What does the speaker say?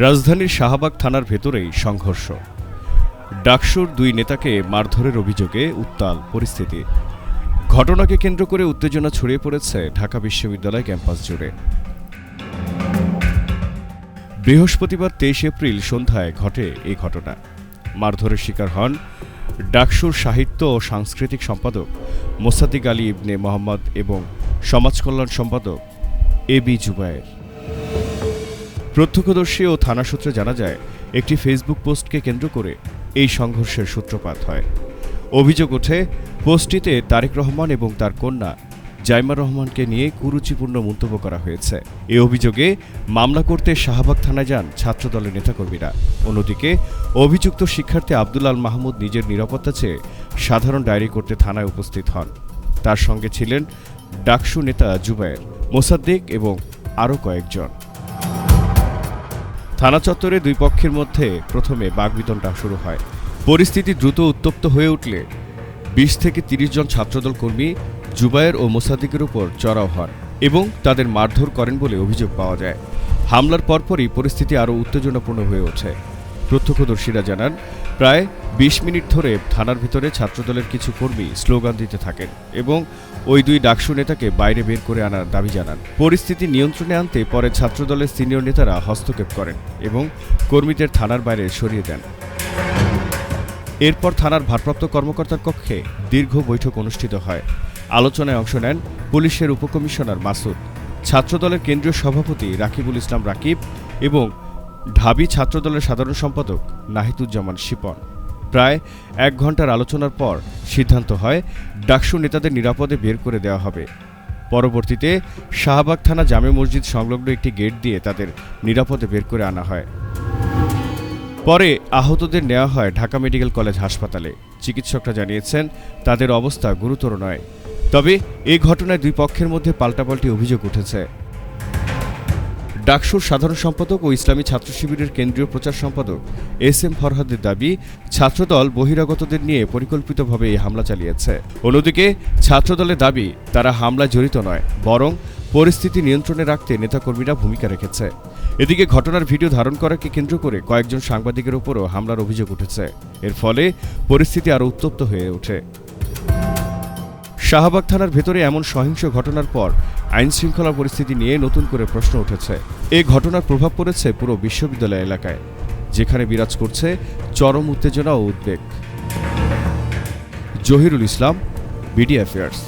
রাজধানীর শাহবাগ থানার ভেতরেই সংঘর্ষ। ডাকসুর দুই নেতাকে মারধরের অভিযোগে উত্তাল পরিস্থিতি। ঘটনাকে কেন্দ্র করে উত্তেজনা ছড়িয়ে পড়েছে ঢাকা বিশ্ববিদ্যালয় ক্যাম্পাস জুড়ে। বৃহস্পতিবার 23 এপ্রিল সন্ধ্যায় ঘটে এই ঘটনা। মারধরের শিকার হন ডাকসুর সাহিত্য ও সাংস্কৃতিক সম্পাদক মোসাদ্দিক আলী ইবনে মোহাম্মদ এবং সমাজ কল্যাণ সম্পাদক এবি জুবায়ের। প্রত্যক্ষদর্শী ও থানা সূত্রে জানা যায়, একটি ফেসবুক পোস্টকে কেন্দ্র করে এই সংঘর্ষের সূত্রপাত হয়। অভিযোগ ওঠে, পোস্টটিতে তারেক রহমান এবং তার কন্যা জাইমা রহমানকে নিয়ে কুরুচিপূর্ণ মন্তব্য করা হয়েছে। এ অভিযোগে মামলা করতে শাহবাগ থানায় যান ছাত্রদলের নেতাকর্মীরা। অন্যদিকে অভিযুক্ত শিক্ষার্থী আব্দুল আল মাহমুদ নিজের নিরাপত্তা চেয়ে সাধারণ ডায়েরি করতে থানায় উপস্থিত হন। তার সঙ্গে ছিলেন ডাকসু নেতা জুবায়ের, মোসাদ্দিক এবং আরও কয়েকজন। থানা চত্বরে দুই পক্ষের মধ্যে প্রথমে বাগবিতণ্ডা শুরু হয়। পরিস্থিতি দ্রুত উত্তপ্ত হয়ে উঠলে 20 থেকে 30 জন ছাত্রদল কর্মী জুবায়ের ও মোসাদ্দিকের উপর চড়াও হন এবং তাদের মারধর করেন বলে অভিযোগ পাওয়া যায়। হামলার পরপরই পরিস্থিতি আরও উত্তেজনাপূর্ণ হয়ে ওঠে। প্রত্যক্ষদর্শীরা জানান, প্রায় 20 মিনিট ধরে থানার ভিতরে ছাত্রদলের কিছু কর্মী স্লোগান দিতে থাকেন এবং ওই দুই ডাকসু নেতাকে বাইরে বের করে আনার দাবি জানান। পরিস্থিতি নিয়ন্ত্রণে আনতে পরে ছাত্রদলের সিনিয়র নেতারা হস্তক্ষেপ করেন এবং কর্মীদের থানার বাইরে সরিয়ে দেন। এরপর থানার ভারপ্রাপ্ত কর্মকর্তার কক্ষে দীর্ঘ বৈঠক অনুষ্ঠিত হয়। আলোচনায় অংশ নেন পুলিশের উপকমিশনার মাসুদ, ছাত্রদলের কেন্দ্রীয় সভাপতি রাকিবুল ইসলাম রাকিব এবং ঢাবি ছাত্রদলের সাধারণ সম্পাদক নাহিদুজ্জামান শিপন। প্রায় 1 ঘণ্টার আলোচনার পর সিদ্ধান্ত হয় ডাকসু নেতাদের নিরাপদে বের করে দেওয়া হবে। পরবর্তীতে শাহবাগ থানা জামে মসজিদ সংলগ্ন একটি গেট দিয়ে তাদের নিরাপদে বের করে আনা হয়। পরে আহতদের নেওয়া হয় ঢাকা মেডিকেল কলেজ হাসপাতালে। চিকিৎসকরা জানিয়েছেন তাদের অবস্থা গুরুতর নয়। তবে এই ঘটনায় দুই পক্ষের মধ্যে পাল্টাপাল্টি অভিযোগ উঠেছে। ডাকসুর সাধারণ সম্পাদক ও ইসলামী ছাত্র শিবিরের কেন্দ্রীয় প্রচার সম্পাদক SM ফরহাদের দাবি, ছাত্রদল বহিরাগতদের নিয়ে পরিকল্পিতভাবে এই হামলা চালিয়েছে। অন্যদিকে ছাত্রদলের দাবি, তারা হামলায় জড়িত নয়, বরং পরিস্থিতি নিয়ন্ত্রণে রাখতে নেতাকর্মীরা ভূমিকা রেখেছে। এদিকে ঘটনার ভিডিও ধারণ করাকে কেন্দ্র করে কয়েকজন সাংবাদিকের উপরও হামলার অভিযোগ উঠেছে। এর ফলে পরিস্থিতি আরও উত্তপ্ত হয়ে ওঠে। শাহবাগ থানার ভেতরে এমন সহিংস ঘটনার পর আইনশৃঙ্খলা পরিস্থিতি নিয়ে নতুন করে প্রশ্ন উঠেছে। এ ঘটনার প্রভাব পড়েছে পুরো বিশ্ববিদ্যালয় এলাকায়, যেখানে বিরাজ করছে চরম উত্তেজনা ও উদ্বেগ। জহিরুল ইসলাম, বিডি অ্যাফেয়ার্স।